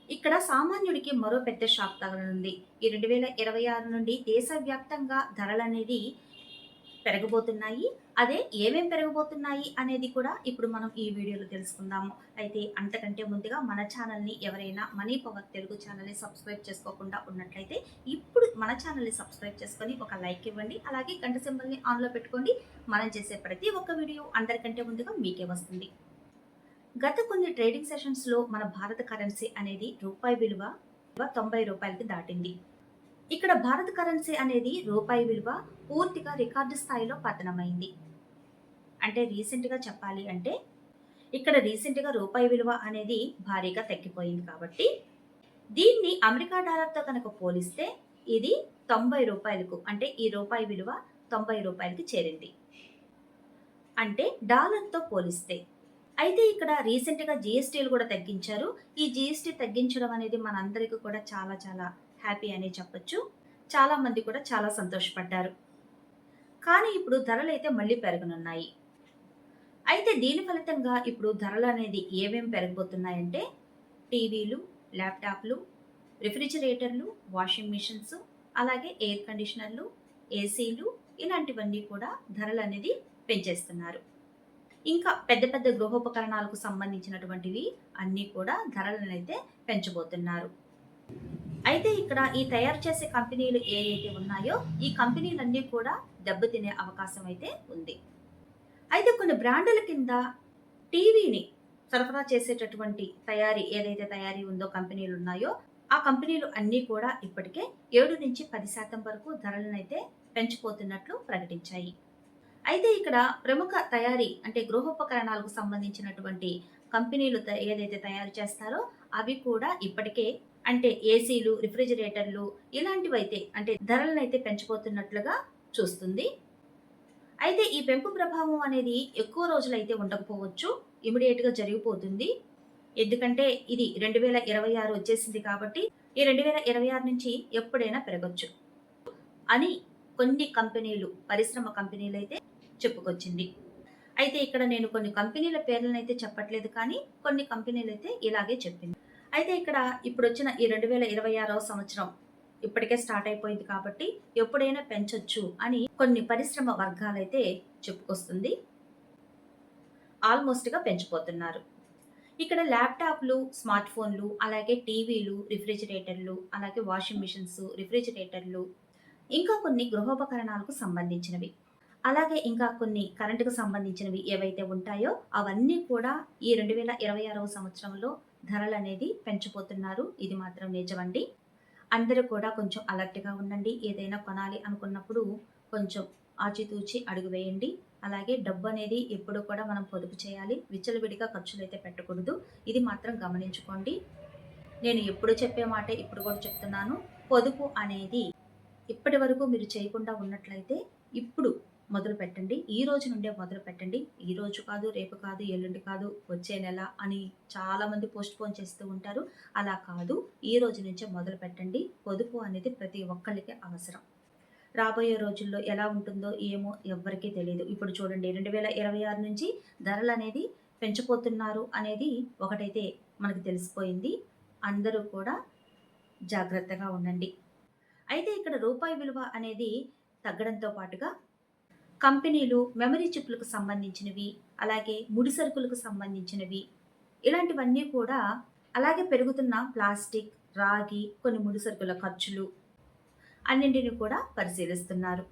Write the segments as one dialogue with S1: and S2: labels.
S1: ఇక్కడ సామాన్యుడికి మరో పెద్ద షాక్ తగలనుంది. ఈ 2026 నుండి దేశవ్యాప్తంగా ధరలనేది పెరగబోతున్నాయి. అదే ఏమేం పెరగబోతున్నాయి అనేది కూడా ఇప్పుడు మనం ఈ వీడియోలో తెలుసుకుందాము. అయితే అంతకంటే ముందుగా మన ఛానల్‌ని ఎవరైనా మనీ పవర్ తెలుగు ఛానల్‌ని సబ్స్క్రైబ్ చేసుకోకుండా ఉన్నట్లయితే ఇప్పుడు మన ఛానల్‌ని సబ్స్క్రైబ్ చేసుకొని ఒక లైక్ ఇవ్వండి. అలాగే గంట సింబల్‌ని ఆన్‌లో పెట్టుకోండి. మనం చేసే ప్రతి ఒక్క వీడియో అందరికంటే ముందుగా మీకే వస్తుంది. గత కొన్ని ట్రేడింగ్ సెషన్స్‌లో మన భారత కరెన్సీ అనేది రూపాయి విలువ రూ. 90కి దాటింది. ఇక్కడ భారత కరెన్సీ అనేది రూపాయి విలువ పూర్తిగా రికార్డు స్థాయిలో పతనమైంది. అంటే రీసెంట్‌గా చెప్పాలి అంటే ఇక్కడ రీసెంట్‌గా రూపాయి విలువ అనేది భారీగా తగ్గిపోయింది కాబట్టి దీన్ని అమెరికా డాలర్‌తో కనుక పోలిస్తే ఇది రూ. 90కు అంటే ఈ రూపాయి విలువ రూ. 90కి చేరింది. అంటే డాలర్‌తో పోలిస్తే. అయితే ఇక్కడ రీసెంట్‌గా జీఎస్టీలు కూడా తగ్గించారు. ఈ జీఎస్టీ తగ్గించడం అనేది మనందరికీ కూడా చాలా చాలా హ్యాపీ అనే చెప్పొచ్చు. చాలా మంది కూడా చాలా సంతోషపడ్డారు. కానీ ఇప్పుడు ధరలైతే మళ్ళీ పెరగనున్నాయి. అయితే దీని ఫలితంగా ఇప్పుడు ధరలనేది ఏమేం పెరగబోతున్నాయంటే టీవీలు, ల్యాప్‌టాప్‌లు, రిఫ్రిజిరేటర్లు, వాషింగ్ మిషన్స్, అలాగే ఎయిర్ కండిషనర్లు, ఏసీలు ఇలాంటివన్నీ కూడా ధరలనేది పెంచేస్తున్నారు. ఇంకా పెద్ద పెద్ద గృహోపకరణాలకు సంబంధించినటువంటివి అన్నీ కూడా ధరలనైతే పెంచబోతున్నారు. అయితే ఇక్కడ ఈ తయారు చేసే కంపెనీలు ఏవైతే ఉన్నాయో ఈ కంపెనీలన్నీ కూడా దెబ్బతినే అవకాశం అయితే ఉంది. అయితే కొన్ని బ్రాండుల కింద టీవీని సరఫరా చేసేటటువంటి ఏదైతే తయారీ ఉందో కంపెనీలు ఉన్నాయో ఆ కంపెనీలు అన్నీ కూడా ఇప్పటికే 7-10% వరకు ధరలనైతే పెంచిపోతున్నట్లు ప్రకటించాయి. అయితే ఇక్కడ ప్రముఖ తయారీ అంటే గృహోపకరణాలకు సంబంధించినటువంటి కంపెనీలు ఏదైతే తయారు చేస్తారో అవి కూడా ఇప్పటికే అంటే ఏసీలు, రిఫ్రిజిరేటర్లు ఇలాంటివైతే అంటే ధరలనైతే పెంచిపోతున్నట్లుగా చూస్తుంది. అయితే ఈ పెంపు ప్రభావం అనేది ఎక్కువ రోజులైతే ఉండకపోవచ్చు. ఇమిడియేట్‌గా జరిగిపోతుంది. ఎందుకంటే ఇది 2026 వచ్చేసింది కాబట్టి ఈ 2026 నుంచి ఎప్పుడైనా పెరగొచ్చు అని కొన్ని కంపెనీలు, పరిశ్రమ కంపెనీలైతే చెప్పుకొచ్చింది. అయితే ఇక్కడ నేను కొన్ని కంపెనీల పేర్లనైతే చెప్పట్లేదు కానీ కొన్ని కంపెనీలైతే ఇలాగే చెప్పింది. అయితే ఇక్కడ ఇప్పుడొచ్చిన ఈ 2026వ సంవత్సరం ఇప్పటికే స్టార్ట్ అయిపోయింది కాబట్టి ఎప్పుడైనా పెంచొచ్చు అని కొన్ని పరిశ్రమ వర్గాలైతే చెప్పుకొస్తుంది. ఆల్మోస్ట్‌గా పెంచిపోతున్నారు. ఇక్కడ ల్యాప్‌టాప్‌లు, స్మార్ట్ ఫోన్‌లు, అలాగే టీవీలు, రిఫ్రిజిరేటర్లు, అలాగే వాషింగ్ మిషన్స్, రిఫ్రిజిరేటర్లు ఇంకా కొన్ని గృహోపకరణాలకు సంబంధించినవి. అలాగే ఇంకా కొన్ని కరెంట్‌కు సంబంధించినవి ఏవైతే ఉంటాయో అవన్నీ కూడా ఈ 2026వ సంవత్సరంలో ధరలనేది పెంచబోతున్నారు. ఇది మాత్రం నిజమండి. అందరూ కూడా కొంచెం అలర్ట్‌గా ఉండండి. ఏదైనా కొనాలి అనుకున్నప్పుడు కొంచెం ఆచితూచి అడుగు వేయండి. అలాగే డబ్బనేది ఎప్పుడు కూడా మనం పొదుపు చేయాలి. విచ్చలవిడిగా ఖర్చులైతే పెట్టకూడదు. ఇది మాత్రం గమనించుకోండి. నేను ఎప్పుడు చెప్పే మాటే ఇప్పుడు కూడా చెప్తున్నాను. పొదుపు అనేది ఇప్పటివరకు మీరు చేయకుండా ఉన్నట్లయితే ఇప్పుడు మొదలుపెట్టండి. ఈ రోజు నుండే మొదలుపెట్టండి. ఈ రోజు కాదు, రేపు కాదు, ఎల్లుండి కాదు, వచ్చే నెల అని చాలామంది పోస్ట్‌పోన్ చేస్తూ ఉంటారు. అలా కాదు. ఈ రోజు నుంచే మొదలుపెట్టండి. పొదుపు అనేది ప్రతి ఒక్కళ్ళకి అవసరం. రాబోయే రోజుల్లో ఎలా ఉంటుందో ఏమో ఎవ్వరికీ తెలీదు. ఇప్పుడు చూడండి 2026 నుంచి ధరలనేది పెంచబోతున్నారు అనేది ఒకటైతే మనకు తెలిసిపోయింది. అందరూ కూడా జాగ్రత్తగా ఉండండి. అయితే ఇక్కడ రూపాయి విలువ అనేది తగ్గడంతో పాటుగా కంపెనీలు మెమరీ చిప్‌లకు సంబంధించినవి, అలాగే ముడి సరుకులకు సంబంధించినవి ఇలాంటివన్నీ కూడా అలాగే పెరుగుతున్న ప్లాస్టిక్, రాగి, కొన్ని ముడి సరుకుల ఖర్చులు అన్నింటిని కూడా పరిశీలిస్తున్నారు.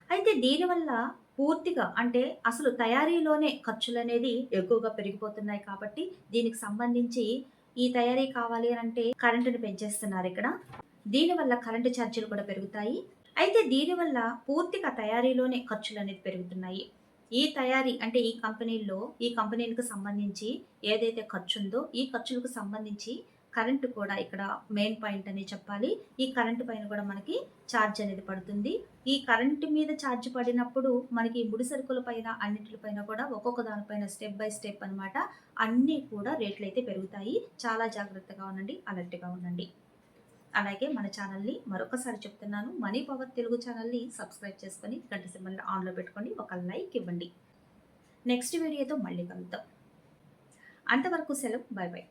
S1: అయితే దీనివల్ల పూర్తిగా అంటే అసలు తయారీలోనే ఖర్చులనేది ఎక్కువగా పెరిగిపోతున్నాయి కాబట్టి దీనికి సంబంధించి ఈ తయారీ కావాలి అనంటే కరెంటుని పెంచేస్తున్నారిక్కడ. దీనివల్ల కరెంటు ఛార్జీలు కూడా పెరుగుతాయి. అయితే దీనివల్ల పూర్తిగా తయారీలోనే ఖర్చులనేది పెరుగుతున్నాయి. ఈ తయారీ అంటే ఈ కంపెనీలకు సంబంధించి ఏదైతే ఖర్చుందో ఈ ఖర్చులకు సంబంధించి కరెంట్ కూడా ఇక్కడ మెయిన్ పాయింట్ అని చెప్పాలి. ఈ కరెంట్ పైన కూడా మనకి ఛార్జ్ అనేది పడుతుంది. ఈ కరెంట్ మీద ఛార్జ్ పడినప్పుడు మనకి ముడి సరుకుల పైన అన్నిటిపైన కూడా ఒక్కొక్క దానిపైన స్టెప్ బై స్టెప్ అన్నమాట అన్నీ కూడా రేట్లయితే పెరుగుతాయి. చాలా జాగ్రత్తగా ఉండండి. అలర్ట్‌గా ఉండండి. అలాగే మన ఛానల్‌ని మరొకసారి చెప్తున్నాను. మనీ పవర్ తెలుగు ఛానల్‌ని సబ్స్క్రైబ్ చేసుకొని గంట సింబల్‌ని ఆన్‌లో పెట్టుకొని ఒక లైక్ ఇవ్వండి. నెక్స్ట్ వీడియోతో మళ్ళీ కలుద్దాం. అంతవరకు సెలవు. By by.